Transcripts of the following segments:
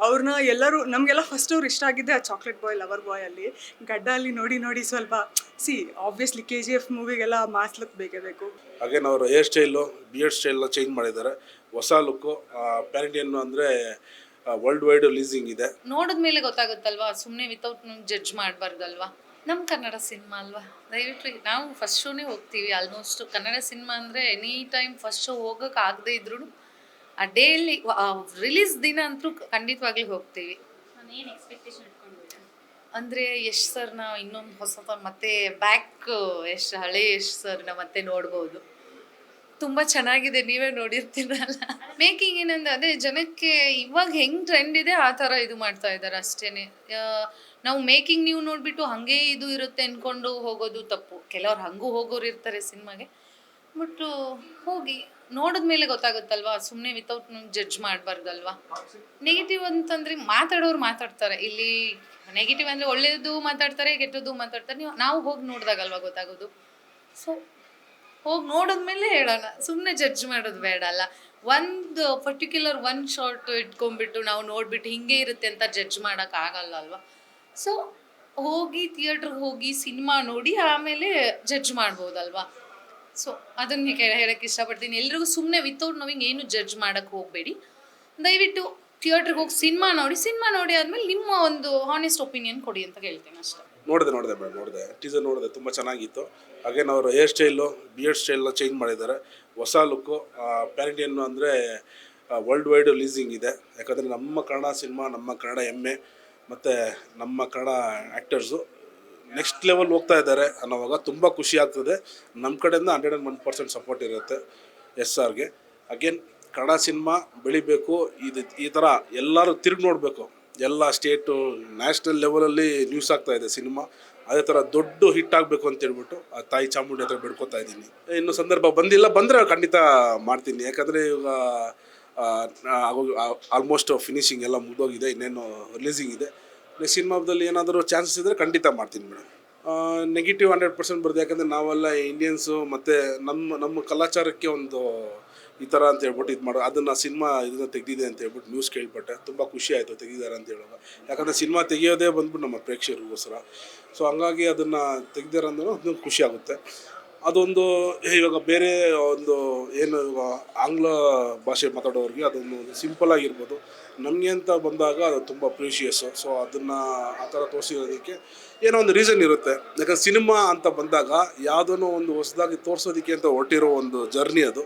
ಅವ್ರನ್ನ ಎಲ್ಲರೂ ನಮಗೆಲ್ಲ ಫಸ್ಟ್ ಅವ್ರು ಇಷ್ಟ ಆಗಿದ್ದೆ ಆ ಚಾಕ್ಲೇಟ್ ಬಾಯ್ ಲವರ್ ಬಾಯ್ ಅಲ್ಲಿ ಗಡ್ಡ ಅಲ್ಲಿ ನೋಡಿ ನೋಡಿ ಸ್ವಲ್ಪ ಆಬ್ವಿಯಸ್ಲಿ KGF ಮೂವಿಗೆಲ್ಲ ಮಾಸ್ ಲುಕ್ ಬೇಕೇ ಬೇಕು. ಅಗೇನ್ ಅವರು ಹೇರ್ ಸ್ಟೈಲು ಬಿಯರ್ಡ್ ಸ್ಟೈಲ್ನ ಚೇಂಜ್ ಮಾಡಿದ್ದಾರೆ, ಹೊಸ ಲುಕ್ಕು. ಪ್ಯಾರಿಂಟಿಯನ್ ಅಂದರೆ ವರ್ಲ್ಡ್ ವೈಡ್ ಲೀಸಿಂಗ್ ಇದೆ. ನೋಡಿದ ಮೇಲೆ ಗೊತ್ತಾಗುತ್ತಲ್ವಾ, ಸುಮ್ಮನೆ ವಿತೌಟ್ ಜಡ್ಜ್ ಮಾಡಬಾರ್ದಲ್ವಾ. ನಮ್ಮ ಕನ್ನಡ ಸಿನಿಮಾ ಅಲ್ವಾ, ದಯವಿಟ್ಟು ನಾವು ಫಸ್ಟ್ ಶೋನೇ ಹೋಗ್ತೀವಿ. ಆಲ್ಮೋಸ್ಟ್ ಕನ್ನಡ ಸಿನಿಮಾ ಅಂದರೆ ಎನಿ ಟೈಮ್ ಫಸ್ಟ್ ಶೋ ಹೋಗೋಕೆ ಆಗದೆ ಇದ್ರೂ ಆ ಡೇಲಿ ರಿಲೀಸ್ ದಿನ ಅಂತೂ ಖಂಡಿತವಾಗ್ಲೂ ಹೋಗ್ತೀವಿ. ಅಂದರೆ ಯಶ್ ಸರ್ನ ಇನ್ನೊಂದು ಹೊಸ ಮತ್ತೆ ಬ್ಯಾಕ್ ಹಳೆ ಯಶ್ ಸರ್ನ ಮತ್ತೆ ನೋಡ್ಬೋದು. ತುಂಬ ಚೆನ್ನಾಗಿದೆ, ನೀವೇ ನೋಡಿರ್ತೀರಲ್ಲ. ಮೇಕಿಂಗ್ ಏನಂದ್ರೆ ಅದೇ ಜನಕ್ಕೆ ಇವಾಗ ಹೆಂಗೆ ಟ್ರೆಂಡ್ ಇದೆ ಆ ಥರ ಇದು ಮಾಡ್ತಾ ಇದ್ದಾರೆ ಅಷ್ಟೇ. ನಾವು ಮೇಕಿಂಗ್ ನೀವು ನೋಡಿಬಿಟ್ಟು ಹಾಗೆ ಇದು ಇರುತ್ತೆ ಅಂದ್ಕೊಂಡು ಹೋಗೋದು ತಪ್ಪು. ಕೆಲವ್ರು ಹಂಗೂ ಹೋಗೋರು ಇರ್ತಾರೆ ಸಿನಿಮಾಗೆ, ಬಟ್ ಹೋಗಿ ನೋಡಿದ ಮೇಲೆ ಗೊತ್ತಾಗುತ್ತಲ್ವಾ, ಸುಮ್ಮನೆ ವಿತೌಟ್ ಜಡ್ಜ್ ಮಾಡಬಾರ್ದಲ್ವಾ. ನೆಗೆಟಿವ್ ಅಂತಂದರೆ ಮಾತಾಡೋರು ಮಾತಾಡ್ತಾರೆ, ಇಲ್ಲಿ ನೆಗೆಟಿವ್ ಅಂದರೆ ಒಳ್ಳೆಯದು ಮಾತಾಡ್ತಾರೆ, ಕೆಟ್ಟದ್ದು ಮಾತಾಡ್ತಾರೆ. ನಾವು ಹೋಗಿ ನೋಡಿದಾಗಲ್ವಾ ಗೊತ್ತಾಗೋದು. ಸೊ ಹೋಗಿ ನೋಡಿದ್ಮೇಲೆ ಹೇಳೋಣ, ಸುಮ್ಮನೆ ಜಡ್ಜ್ ಮಾಡೋದು ಬೇಡ ಅಲ್ಲ. ಒಂದು ಪರ್ಟಿಕ್ಯುಲರ್ ಒಂದು ಶಾರ್ಟ್ ಇಟ್ಕೊಂಡ್ಬಿಟ್ಟು ನಾವು ನೋಡಿಬಿಟ್ಟು ಹಿಂಗೆ ಇರುತ್ತೆ ಅಂತ ಜಡ್ಜ್ ಮಾಡೋಕ್ಕಾಗಲ್ಲ ಅಲ್ವಾ. ಸೊ ಹೋಗಿ ಥಿಯೇಟ್ರಿಗೆ ಹೋಗಿ ಸಿನಿಮಾ ನೋಡಿ ಆಮೇಲೆ ಜಡ್ಜ್ ಮಾಡ್ಬೋದಲ್ವಾ. ಸೊ ಅದನ್ನು ಹೇಳೋಕ್ಕೆ ಇಷ್ಟಪಡ್ತೀನಿ ಎಲ್ರಿಗೂ. ಸುಮ್ಮನೆ ವಿತೌಟ್ ನೋವಿಂಗ್ ಏನು ಜಡ್ಜ್ ಮಾಡೋಕ್ಕೆ ಹೋಗಬೇಡಿ. ದಯವಿಟ್ಟು ಥಿಯೇಟ್ರಿಗೆ ಹೋಗಿ ಸಿನಿಮಾ ನೋಡಿ ಆದಮೇಲೆ ನಿಮ್ಮ ಒಂದು ಹಾನೆಸ್ಟ್ ಒಪಿನಿಯನ್ ಕೊಡಿ ಅಂತ ಹೇಳ್ತೀನಿ ಅಷ್ಟೇ. ನೋಡಿದೆ ಟೀಸರ್ ನೋಡಿದೆ, ತುಂಬ ಚೆನ್ನಾಗಿತ್ತು. ಅಗೇನ್ ಅವರು ಹೇರ್ ಸ್ಟೈಲು ಬಿಯರ್ಡ್ ಸ್ಟೈಲ್ನ ಚೇಂಜ್ ಮಾಡಿದ್ದಾರೆ, ಹೊಸ ಲುಕ್ಕು. ಪ್ಯಾರಿಂಟಿಯನ್ ಅಂದರೆ ವರ್ಲ್ಡ್ ವೈಡ್ ಲೀಸಿಂಗ್ ಇದೆ. ಯಾಕಂದರೆ ನಮ್ಮ ಕನ್ನಡ ಸಿನಿಮಾ, ನಮ್ಮ ಕನ್ನಡ ಹೆಮ್ಮೆ, ಮತ್ತು ನಮ್ಮ ಕನ್ನಡ ಆ್ಯಕ್ಟರ್ಸು ನೆಕ್ಸ್ಟ್ ಲೆವೆಲ್ ಹೋಗ್ತಾ ಇದ್ದಾರೆ ಅನ್ನೋವಾಗ ತುಂಬ ಖುಷಿ ಆಗ್ತದೆ. ನಮ್ಮ ಕಡೆಯಿಂದ 101% ಸಪೋರ್ಟ್ ಇರುತ್ತೆ SRಗೆ. ಅಗೇನ್ ಕನ್ನಡ ಸಿನಿಮಾ ಬೆಳಿಬೇಕು, ಈ ಥರ ಎಲ್ಲರೂ ತಿರುಗಿ ನೋಡಬೇಕು. ಎಲ್ಲ ಸ್ಟೇಟು ನ್ಯಾಷನಲ್ ಲೆವೆಲಲ್ಲಿ ನ್ಯೂಸ್ ಆಗ್ತಾಯಿದೆ ಸಿನಿಮಾ. ಅದೇ ಥರ ದೊಡ್ಡ ಹಿಟ್ ಆಗಬೇಕು ಅಂತೇಳ್ಬಿಟ್ಟು ಆ ತಾಯಿ ಚಾಮುಂಡಿ ಹತ್ರ ಬಿಡ್ಕೊತಾ ಇದ್ದೀನಿ. ಇನ್ನು ಸಂದರ್ಭ ಬಂದರೆ ಖಂಡಿತ ಮಾಡ್ತೀನಿ. ಯಾಕಂದರೆ ಇವಾಗ ಆಲ್ಮೋಸ್ಟ್ ಫಿನಿಶಿಂಗ್ ಎಲ್ಲ ಮುಗಿದೋಗಿದೆ, ಇನ್ನೇನು ರಿಲೀಸಿಂಗ್ ಇದೆ. ನೆಕ್ಸ್ಟ್ ಸಿನಿಮಾದಲ್ಲಿ ಏನಾದರೂ ಚಾನ್ಸಸ್ ಇದ್ದರೆ ಖಂಡಿತ ಮಾಡ್ತೀನಿ ಮೇಡಮ್. ನೆಗೆಟಿವ್ 100% ಬರುತ್ತೆ. ಯಾಕಂದರೆ ನಾವೆಲ್ಲ ಇಂಡಿಯನ್ಸು, ಮತ್ತು ನಮ್ಮ ಕಲಾಚಾರಕ್ಕೆ ಒಂದು ಈ ಥರ ಅಂತ ಹೇಳ್ಬಿಟ್ಟು ಇದು ಮಾಡೋ ಅದನ್ನು ಸಿನಿಮಾ ಇದನ್ನು ತೆಗೆದಿದೆ ಅಂತ ಹೇಳ್ಬಿಟ್ಟು ನ್ಯೂಸ್ ಕೇಳ್ಪಟ್ಟೆ. ತುಂಬ ಖುಷಿ ಆಯಿತು ತೆಗೆದಿದ್ದಾರೆ ಅಂತ ಹೇಳುವಾಗ. ಯಾಕಂದರೆ ಸಿನಿಮಾ ತೆಗಿಯೋದೇ ಬಂದ್ಬಿಟ್ಟು ನಮ್ಮ ಪ್ರೇಕ್ಷಕರಿಗೋಸ್ಕರ. ಸೊ ಹಂಗಾಗಿ ಅದನ್ನು ತೆಗೆದಿದ್ದಾರೆ ಅಂದ್ರೆ ಅದೊಂದು ಖುಷಿ ಆಗುತ್ತೆ. ಅದೊಂದು ಇವಾಗ ಬೇರೆ ಒಂದು ಏನು ಇವಾಗ ಆಂಗ್ಲ ಭಾಷೆ ಮಾತಾಡೋರಿಗೆ ಅದೊಂದು ಸಿಂಪಲ್ ಆಗಿರ್ಬೋದು. ನಮಗೆ ಅಂತ ಬಂದಾಗ ಅದು ತುಂಬ ಪ್ರೀಶಿಯಸ್ಸು. ಸೊ ಅದನ್ನು ಆ ಥರ ತೋರಿಸಿರೋದಕ್ಕೆ ಏನೋ ಒಂದು ರೀಸನ್ ಇರುತ್ತೆ. ಯಾಕಂದ್ರೆ ಸಿನಿಮಾ ಅಂತ ಬಂದಾಗ ಯಾವುದೋ ಒಂದು ಹೊಸದಾಗಿ ತೋರಿಸೋದಕ್ಕೆ ಅಂತ ಹೊರಟಿರೋ ಒಂದು ಜರ್ನಿ ಅದು.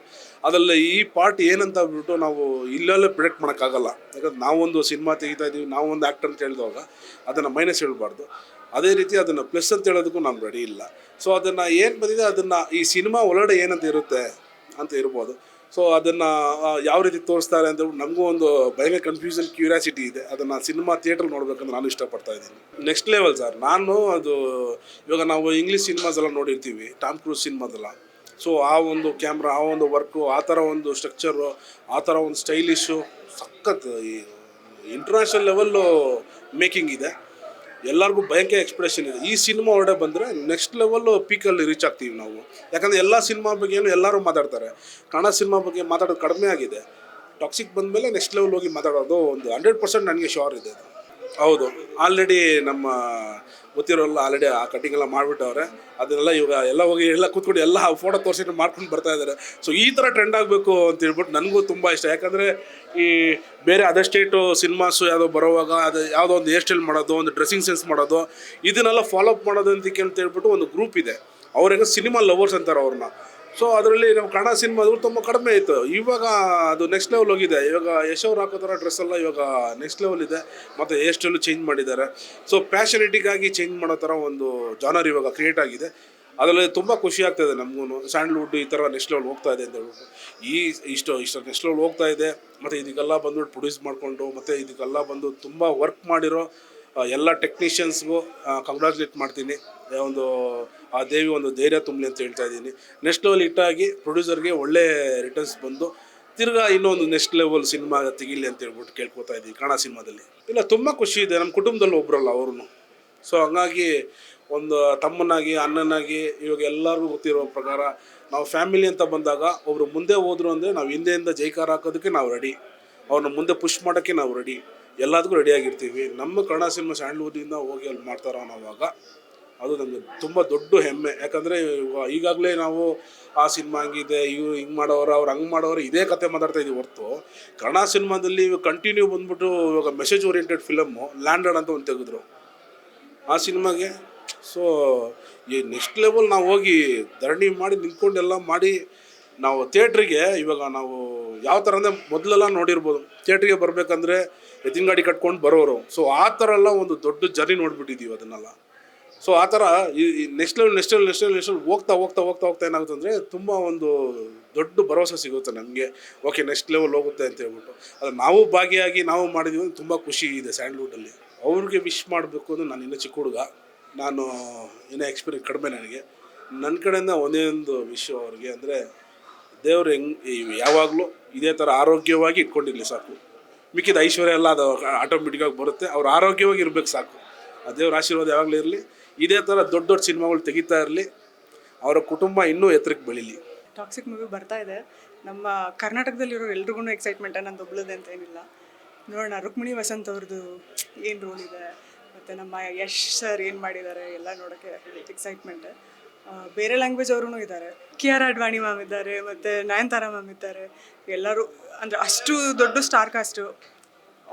ಅದರಲ್ಲಿ ಈ ಪಾರ್ಟ್ ಏನಂತ ಬಿಟ್ಟು ನಾವು ಇಲ್ಲಲ್ಲೇ ಪ್ರಿಡಿಕ್ಟ್ ಮಾಡೋಕ್ಕಾಗಲ್ಲ. ಯಾಕಂದ್ರೆ ನಾವೊಂದು ಸಿನಿಮಾ ತೆಗಿತಾ ಇದ್ದೀವಿ, ನಾವೊಂದು ಆ್ಯಕ್ಟರ್ ಅಂತ ಹೇಳಿದಾಗ ಅದನ್ನು ಮೈನಸ್ ಹೇಳಬಾರ್ದು. ಅದೇ ರೀತಿ ಅದನ್ನು ಪ್ಲಸ್ ಅಂತ ಹೇಳೋದಕ್ಕೂ ನಾನು ರೆಡಿ ಇಲ್ಲ. ಸೊ ಅದನ್ನು ಏನು ಬಂದಿದೆ ಅದನ್ನು ಈ ಸಿನಿಮಾ ಒಳಗಡೆ ಏನಂತ ಇರುತ್ತೆ ಅಂತ ಇರ್ಬೋದು. ಸೊ ಅದನ್ನು ಯಾವ ರೀತಿ ತೋರಿಸ್ತಾರೆ ಅಂತ ನಮಗೂ ಒಂದು ಭಯಂಕರ ಕನ್ಫ್ಯೂಷನ್, ಕ್ಯೂರಿಯಾಸಿಟಿ ಇದೆ. ಅದನ್ನು ಸಿನಿಮಾ ಥಿಯೇಟ್ರಲ್ಲಿ ನೋಡಬೇಕಂತ ನಾನು ಇಷ್ಟಪಡ್ತಾ ಇದ್ದೀನಿ. Next level sir. ನಾನು ಅದು ಇವಾಗ ನಾವು ಇಂಗ್ಲೀಷ್ ಸಿನಿಮಾಸ್ ಎಲ್ಲ ನೋಡಿರ್ತೀವಿ, ಟಾಮ್ ಕ್ರೂಸ್ ಸಿನಿಮಾದೆಲ್ಲ. ಸೊ ಆ ಒಂದು ಕ್ಯಾಮ್ರಾ, ಆ ಒಂದು ವರ್ಕು, ಆ ಥರ ಒಂದು ಸ್ಟ್ರಕ್ಚರು, ಆ ಥರ ಒಂದು ಸ್ಟೈಲಿಶು ಸಖತ್ ಈ ಇಂಟರ್ನ್ಯಾಷನಲ್ ಲೆವೆಲ್ಲು ಮೇಕಿಂಗ್ ಇದೆ. ಎಲ್ಲರಿಗೂ ಭಯಂಕರ ಎಕ್ಸ್ಪ್ರೆಷನ್ ಇದೆ. ಈ ಸಿನಿಮಾ ಹೊರಡೆ ಬಂದರೆ ನೆಕ್ಸ್ಟ್ ಲೆವೆಲ್ಲು ಪೀಕಲ್ಲಿ ರೀಚ್ ಆಗ್ತೀವಿ ನಾವು. ಯಾಕಂದರೆ ಎಲ್ಲ ಸಿನಿಮಾ ಬಗ್ಗೆ ಎಲ್ಲರೂ ಮಾತಾಡ್ತಾರೆ, ಕನ್ನಡ ಸಿನಿಮಾ ಬಗ್ಗೆ ಮಾತಾಡೋದು ಕಡಿಮೆ ಆಗಿದೆ. ಟಾಕ್ಸಿಕ್ ಬಂದಮೇಲೆ ನೆಕ್ಸ್ಟ್ ಲೆವೆಲ್ ಹೋಗಿ ಮಾತಾಡೋದು ಒಂದು 100% ನನಗೆ ಶೋರ್ ಇದೆ. ಹೌದು, ಆಲ್ರೆಡಿ ನಮ್ಮ ಗೊತ್ತಿರೋಲ್ಲ, ಆಲ್ರೆಡಿ ಆ ಕಟಿಂಗ್ ಎಲ್ಲ ಮಾಡಿಬಿಟ್ಟವ್ರೆ. ಅದನ್ನೆಲ್ಲ ಇವಾಗ ಎಲ್ಲ ಹೋಗಿ ಎಲ್ಲ ಕೂತ್ಕೊಂಡು ಎಲ್ಲ ಫೋಟೋ ತೋರಿಸಿಟ್ಟು ಮಾಡ್ಕೊಂಡು ಬರ್ತಾ ಇದ್ದಾರೆ. ಸೊ ಈ ಥರ ಟ್ರೆಂಡ್ ಆಗಬೇಕು ಅಂತ ಹೇಳ್ಬಿಟ್ಟು ನನಗೂ ತುಂಬ ಇಷ್ಟ. ಯಾಕಂದರೆ ಈ ಬೇರೆ ಅದರ್ ಸ್ಟೇಟು ಸಿನಿಮಾಸು ಯಾವುದೋ ಬರೋವಾಗ ಅದು ಯಾವುದೋ ಒಂದು ಹೇರ್ ಸ್ಟೈಲ್ ಮಾಡೋದು, ಒಂದು ಡ್ರೆಸ್ಸಿಂಗ್ ಸೆನ್ಸ್ ಮಾಡೋದು, ಇದನ್ನೆಲ್ಲ ಫಾಲೋ ಅಪ್ ಮಾಡೋದು ಅಂತ ಹೇಳ್ಬಿಟ್ಟು ಒಂದು ಗ್ರೂಪ್ ಇದೆ. ಅವ್ರಿಗೆ ಸಿನಿಮಾ ಲವರ್ಸ್ ಅಂತಾರೆ ಅವ್ರನ್ನ. ಸೊ ಅದರಲ್ಲಿ ನಮ್ಮ ಕನ್ನಡ ಸಿನಿಮಾಗಳು ತುಂಬ ಕಡಿಮೆ ಇತ್ತು. ಇವಾಗ ಅದು ನೆಕ್ಸ್ಟ್ ಲೆವೆಲ್ ಹೋಗಿದೆ. ಇವಾಗ ಯಶ್ ಅವ್ರು ಹಾಕೋ ಥರ ಡ್ರೆಸ್ಸೆಲ್ಲ ಇವಾಗ ನೆಕ್ಸ್ಟ್ ಲೆವೆಲ್ ಇದೆ. ಮತ್ತು ಹೇರ್ ಸ್ಟೈಲು ಚೇಂಜ್ ಮಾಡಿದ್ದಾರೆ. ಸೊ ಪ್ಯಾಷನೆಟಿಗಾಗಿ ಚೇಂಜ್ ಮಾಡೋ ಥರ ಒಂದು ಜಾನರ್ ಇವಾಗ ಕ್ರಿಯೇಟ್ ಆಗಿದೆ. ಅದರಲ್ಲಿ ತುಂಬ ಖುಷಿ ಆಗ್ತಾಯಿದೆ ನಮಗೂ. ಸ್ಯಾಂಡಲ್ವುಡ್ ಈ ಥರ ನೆಕ್ಸ್ಟ್ ಲೆವೆಲ್ ಹೋಗ್ತಾ ಇದೆ ಅಂತ ಹೇಳ್ಬಿಟ್ಟು ಇಷ್ಟು ನೆಕ್ಸ್ಟ್ ಲೆವೆಲ್ ಹೋಗ್ತಾ ಇದೆ. ಮತ್ತು ಇದಕ್ಕೆಲ್ಲ ಬಂದ್ಬಿಟ್ಟು ಪ್ರೊಡ್ಯೂಸ್ ಮಾಡಿಕೊಂಡು, ಮತ್ತು ಇದಕ್ಕೆಲ್ಲ ಬಂದು ತುಂಬ ವರ್ಕ್ ಮಾಡಿರೋ ಎಲ್ಲ ಟೆಕ್ನಿಷಿಯನ್ಸ್ಗೂ ಕಂಗ್ರ್ಯಾಚುಲೇಟ್ ಮಾಡ್ತೀನಿ. ಒಂದು ಆ ದೇವಿ ಒಂದು ಧೈರ್ಯ ತುಂಬಲಿ ಅಂತ ಹೇಳ್ತಾ ಇದ್ದೀನಿ. ನೆಕ್ಸ್ಟ್ ಲೆವೆಲ್ ಹಿಟ್ಟಾಗಿ ಪ್ರೊಡ್ಯೂಸರ್ಗೆ ಒಳ್ಳೆ ರಿಟರ್ನ್ಸ್ ಬಂದು ತಿರ್ಗಾ ಇನ್ನೊಂದು ನೆಕ್ಸ್ಟ್ ಲೆವೆಲ್ ಸಿನಿಮಾ ತೆಗಿಲಿ ಅಂತ ಹೇಳ್ಬಿಟ್ಟು ಕೇಳ್ಕೊತಾ ಇದ್ದೀವಿ ಕನ್ನಡ ಸಿನಿಮಾದಲ್ಲಿ. ಇಲ್ಲ, ತುಂಬ ಖುಷಿ ಇದೆ. ನಮ್ಮ ಕುಟುಂಬದಲ್ಲಿ ಒಬ್ಬರಲ್ಲ ಅವರು. ಸೊ ಹಂಗಾಗಿ ಒಂದು ತಮ್ಮನಾಗಿ, ಅಣ್ಣನಾಗಿ, ಇವಾಗ ಎಲ್ಲರಿಗೂ ಗೊತ್ತಿರೋ ಪ್ರಕಾರ ನಾವು ಫ್ಯಾಮಿಲಿ ಅಂತ ಬಂದಾಗ ಒಬ್ಬರು ಮುಂದೆ ಹೋದ್ರು ಅಂದರೆ ನಾವು ಹಿಂದೆಯಿಂದ ಜೈಕಾರ ಹಾಕೋದಕ್ಕೆ ನಾವು ರೆಡಿ, ಅವ್ರನ್ನ ಮುಂದೆ ಪುಷ್ ಮಾಡೋಕ್ಕೆ ನಾವು ರೆಡಿ. ಎಲ್ಲದಕ್ಕೂ ರೆಡಿಯಾಗಿರ್ತೀವಿ. ನಮ್ಮ ಕನ್ನಡ ಸಿನಿಮಾ ಸ್ಯಾಂಡ್ಲ್ವುಡ್ಡಿಂದ ಹೋಗಿ ಅಲ್ಲಿ ಮಾಡ್ತಾರೋ ಅನ್ನೋವಾಗ ಅದು ನಮಗೆ ತುಂಬ ದೊಡ್ಡ ಹೆಮ್ಮೆ. ಯಾಕಂದರೆ ಈಗಾಗಲೇ ನಾವು ಆ ಸಿನಿಮಾ ಹಂಗಿದೆ, ಇವ್ರು ಹಿಂಗೆ ಮಾಡೋರು, ಅವ್ರು ಹಂಗೆ ಮಾಡೋರು, ಇದೇ ಕತೆ ಮಾತಾಡ್ತಾ ಇದ್ದೀವಿ ಹೊರತು ಕನ್ನಡ ಸಿನಿಮಾದಲ್ಲಿ ಕಂಟಿನ್ಯೂ ಬಂದ್ಬಿಟ್ಟು ಇವಾಗ ಮೆಸೇಜ್ ಓರಿಯೆಂಟೆಡ್ ಫಿಲಮ್ಮು ಲ್ಯಾಂಡೆಡ್ ಅಂತ ಒಂದು ತೆಗೆದ್ರು ಆ ಸಿನಿಮಾಗೆ. ಸೊ ಈ ನೆಕ್ಸ್ಟ್ ಲೆವೆಲ್ ನಾವು ಹೋಗಿ ಧರಣಿ ಮಾಡಿ ನಿಂತ್ಕೊಂಡೆಲ್ಲ ಮಾಡಿ ನಾವು ಥಿಯೇಟ್ರಿಗೆ ಇವಾಗ ನಾವು ಯಾವ ಥರ ಅಂದರೆ ಮೊದಲೆಲ್ಲ ನೋಡಿರ್ಬೋದು, ಥಿಯೇಟ್ರಿಗೆ ಬರಬೇಕಂದ್ರೆ ಎತ್ತಿನ ಗಾಡಿ ಕಟ್ಕೊಂಡು ಬರೋರು. ಸೊ ಆ ಥರ ಎಲ್ಲ ಒಂದು ದೊಡ್ಡ ಜರ್ನಿ ನೋಡಿಬಿಟ್ಟಿದ್ದೀವಿ ಅದನ್ನೆಲ್ಲ. ಸೊ ಆ ಥರ ಈ ನೆಕ್ಸ್ಟ್ ಲೆವೆಲ್ ಹೋಗ್ತಾ ಏನಾಗುತ್ತೆ ಅಂದರೆ ತುಂಬ ಒಂದು ದೊಡ್ಡ ಭರವಸೆ ಸಿಗುತ್ತೆ ನಮಗೆ. ಓಕೆ ನೆಕ್ಸ್ಟ್ ಲೆವೆಲ್ ಹೋಗುತ್ತೆ ಅಂತ ಹೇಳ್ಬಿಟ್ಟು ಅದು ನಾವು ಭಾಗಿಯಾಗಿ ನಾವು ಮಾಡಿದ್ದೀವಿ ಅಂದರೆ ತುಂಬ ಖುಷಿ ಇದೆ ಸ್ಯಾಂಡ್ಲ್ವುಡ್ಡಲ್ಲಿ. ಅವ್ರಿಗೆ ವಿಶ್ ಮಾಡಬೇಕು ಅಂದರೆ ನಾನು ಇನ್ನೂ ಚಿಕ್ಕ ಹುಡುಗ, ನಾನು ಇನ್ನೂ ಎಕ್ಸ್ಪೀರಿಯನ್ಸ್ ಕಡಿಮೆ ನನಗೆ. ನನ್ನ ಕಡೆಯಿಂದ ಒಂದೇ ಒಂದು ವಿಷಯ ಅವ್ರಿಗೆ ಅಂದರೆ ದೇವ್ರು ಯಾವಾಗಲೂ ಇದೇ ಥರ ಆರೋಗ್ಯವಾಗಿ ಇಟ್ಕೊಂಡಿರಲಿ ಸಾಕು. ಮಿಕ್ಕಿದ ಐಶ್ವರ್ಯ ಎಲ್ಲ ಅದು ಆಟೋಮೆಟಿಕ್ಕಾಗಿ ಬರುತ್ತೆ. ಅವ್ರು ಆರೋಗ್ಯವಾಗಿ ಇರಬೇಕು ಸಾಕು. ಆ ದೇವ್ರ ಆಶೀರ್ವಾದ ಯಾವಾಗಲೂ ಇರಲಿ. ಇದೇ ಥರ ದೊಡ್ಡ ದೊಡ್ಡ ಸಿನಿಮಾಗಳು ತೆಗಿತಾ ಇರಲಿ. ಅವರ ಕುಟುಂಬ ಇನ್ನೂ ಎತ್ತರಕ್ಕೆ ಬೆಳೀಲಿ. ಟಾಕ್ಸಿಕ್ ಮೂವಿ ಬರ್ತಾ ಇದೆ. ನಮ್ಮ ಕರ್ನಾಟಕದಲ್ಲಿರೋ ಎಲ್ರಿಗೂ ಎಕ್ಸೈಟ್ಮೆಂಟ್, ನಂದು ಒಬ್ಳದೆ ಅಂತ ಏನಿಲ್ಲ. ನೋಡೋಣ ರುಕ್ಮಿಣಿ ವಸಂತ್ ಅವ್ರದ್ದು ಏನು ರೋಲ್ ಇದೆ, ಮತ್ತು ನಮ್ಮ ಯಶ್ ಸರ್ ಏನು ಮಾಡಿದ್ದಾರೆ ಎಲ್ಲ ನೋಡೋಕ್ಕೆ ಎಕ್ಸೈಟ್ಮೆಂಟ್. ಬೇರೆ ಲ್ಯಾಂಗ್ವೇಜ್ ಅವರೂ ಇದ್ದಾರೆ. ಕಿಯಾರಾ ಅಡ್ವಾಣಿ ಮ್ಯಾಮ್ ಇದ್ದಾರೆ, ಮತ್ತು ನಯನತಾರಾ ಮ್ಯಾಮ್ ಇದ್ದಾರೆ. ಎಲ್ಲರೂ ಅಂದರೆ ಅಷ್ಟು ದೊಡ್ಡ ಸ್ಟಾರ್ ಕಾಸ್ಟು.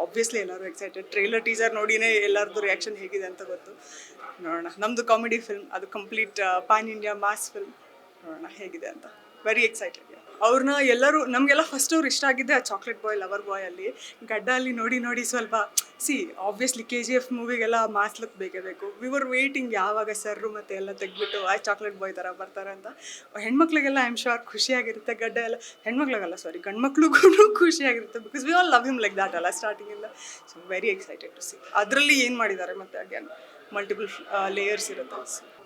ಆಬ್ವಿಯಸ್ಲಿ ಎಲ್ಲರೂ ಎಕ್ಸೈಟೆಡ್. ಟ್ರೈಲರ್ ಟೀಸರ್ ನೋಡಿನೇ ಎಲ್ಲರದ್ದು ರಿಯಾಕ್ಷನ್ ಹೇಗಿದೆ ಅಂತ ಗೊತ್ತು. ನೋಡೋಣ. ನಮ್ಮದು ಕಾಮಿಡಿ ಫಿಲ್ಮ್, ಅದು complete pan India mass film. ನೋಡೋಣ ಹೇಗಿದೆ ಅಂತ. Very excited. ಅವ್ರನ್ನ ಎಲ್ಲರೂ ನಮಗೆಲ್ಲ ಫಸ್ಟ್ ಅವ್ರು ಇಷ್ಟ ಆಗಿದ್ದೆ ಆ ಚಾಕ್ಲೇಟ್ ಬಾಯ್ ಲವರ್ ಬಾಯಲ್ಲಿ. ಗಡ್ಡ ಅಲ್ಲಿ ನೋಡಿ ಸ್ವಲ್ಪ ಆಬ್ವಿಯಸ್ಲಿ KGF ಮೂವಿಗೆಲ್ಲ ಮಾಸ್ ಲುಕ್ ಬೇಕೇ ಬೇಕು. ವಿ ವರ್ ವೇಟಿಂಗ್ ಯಾವಾಗ ಸರ್ರು ಮತ್ತು ಎಲ್ಲ ತೆಗ್ದುಬಿಟ್ಟು ಆ ಚಾಕ್ಲೇಟ್ ಬಾಯ್ ಥರ ಬರ್ತಾರೆ ಅಂತ. ಹೆಣ್ಮಕ್ಳಿಗೆಲ್ಲ ಐ ಆಮ್ ಶೋರ್ ಖುಷಿಯಾಗಿರುತ್ತೆ. ಗಡ್ಡ ಎಲ್ಲ ಹೆಣ್ಮಕ್ಳಿಗಲ್ಲ ಗಂಡು ಮಕ್ಳಿಗೂ ಖುಷಿಯಾಗಿರುತ್ತೆ. Because we all love him like that ಅಲ್ಲ ಸ್ಟಾರ್ಟಿಂಗಿಂದ. So very excited to see ಅದರಲ್ಲಿ ಏನು ಮಾಡಿದ್ದಾರೆ. ಮತ್ತು ಅಗೇನ್ ಮಲ್ಟಿಪಲ್ ಲೇಯರ್ಸ್ ಇರುತ್ತೆ.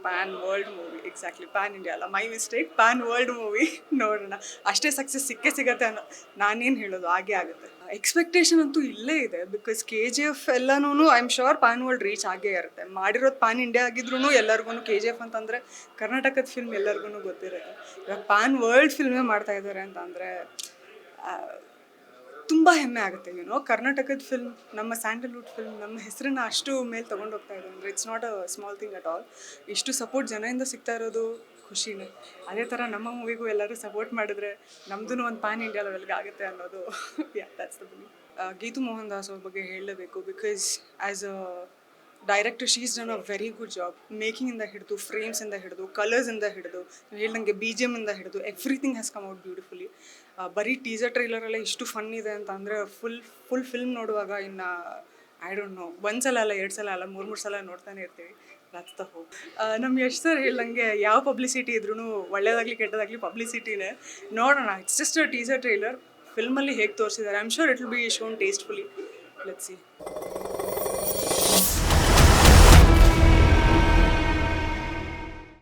Pan world movie. Exactly pan India ಅಲ್ಲ, my mistake. Pan world movie. ನೋಡೋಣ. ಅಷ್ಟೇ ಸಕ್ಸಸ್ ಸಿಗುತ್ತೆ ಅನ್ನೋ ನಾನೇನು ಹೇಳೋದು ಹಾಗೆ ಆಗುತ್ತೆ. ಎಕ್ಸ್ಪೆಕ್ಟೇಷನ್ ಅಂತೂ ಇಲ್ಲೇ ಇದೆ. ಬಿಕಾಸ್ KGF ಎಲ್ಲನೂ I am sure PAN world reach ಆಗೇ ಇರುತ್ತೆ. ಮಾಡಿರೋದು ಪ್ಯಾನ್ ಇಂಡಿಯಾ ಆಗಿದ್ರೂ ಎಲ್ಲರಿಗೂ KGF ಅಂತಂದರೆ ಕರ್ನಾಟಕದ ಫಿಲ್ಮ್ ಎಲ್ಲರಿಗೂ ಗೊತ್ತಿರುತ್ತೆ. ಇವಾಗ ಪ್ಯಾನ್ ವರ್ಲ್ಡ್ ಫಿಲ್ಮೇ ಮಾಡ್ತಾ ಇದ್ದಾರೆ ಅಂತ ಅಂದರೆ ತುಂಬ ಹೆಮ್ಮೆ ಆಗುತ್ತೆ. ಕರ್ನಾಟಕದ ಫಿಲ್ಮ್, ನಮ್ಮ ಸ್ಯಾಂಡಲ್ವುಡ್ ಫಿಲ್ಮ್, ನಮ್ಮ ಹೆಸರನ್ನ ಅಷ್ಟು ಮೇಲೆ ತೊಗೊಂಡು ಹೋಗ್ತಾ ಇದೆ ಅಂದರೆ it's not a small thing at all. ಇಷ್ಟು ಸಪೋರ್ಟ್ ಜನದಿಂದ ಸಿಗ್ತಾ ಇರೋದು ಖುಷಿನೇ. ಅದೇ ಥರ ನಮ್ಮ ಮೂವಿಗೂ ಎಲ್ಲರೂ ಸಪೋರ್ಟ್ ಮಾಡಿದ್ರೆ ನಮ್ಮದು ಒಂದು ಪ್ಯಾನ್ ಇಂಡಿಯಾ ಲೆವೆಲ್ಗೆ ಆಗುತ್ತೆ ಅನ್ನೋದು that's the believe. Geetu Mohan Das ಅವ್ರ ಬಗ್ಗೆ ಹೇಳಲೇಬೇಕು. Because as a director she is done a very good job. ಮೇಕಿಂಗಿಂದ ಹಿಡಿದು, ಫ್ರೇಮ್ಸಿಂದ ಹಿಡಿದು, ಕಲರ್ಸಿಂದ ಹಿಡಿದು, ಹೇಳ್ದಂಗೆ BGM ಇಂದ ಹಿಡಿದು everything has come out beautifully. ಬರೀ ಟೀಸರ್ ಟ್ರೈಲರಲ್ಲೇ ಇಷ್ಟು ಫನ್ ಇದೆ ಅಂತ ಅಂದರೆ ಫುಲ್ ಫಿಲ್ಮ್ ನೋಡುವಾಗ ಇನ್ನು ಐ ಡೋಂಟ್ ನೋ, ಒಂದು ಸಲ ಅಲ್ಲ, 2 ಸಲ ಅಲ್ಲ, 3 ಸಲ ನೋಡ್ತಾನೆ ಇರ್ತೀವಿ. that's the hope. ನಮ್ಮ ಯಶ್ ಸರ್ ಹೇಳ್ದಂಗೆ ಯಾವ ಪಬ್ಲಿಸಿಟಿ ಇದ್ರೂ ಒಳ್ಳೇದಾಗಲಿ ಕೆಟ್ಟದಾಗಲಿ ಪಬ್ಲಿಸಿಟಿನೇ. ನೋಡೋಣ. It's just a teaser trailer. ಫಿಲ್ಮಲ್ಲಿ ಹೇಗೆ ತೋರಿಸಿದ್ದಾರೆ, I am sure it will be shown tastefully. Let's C.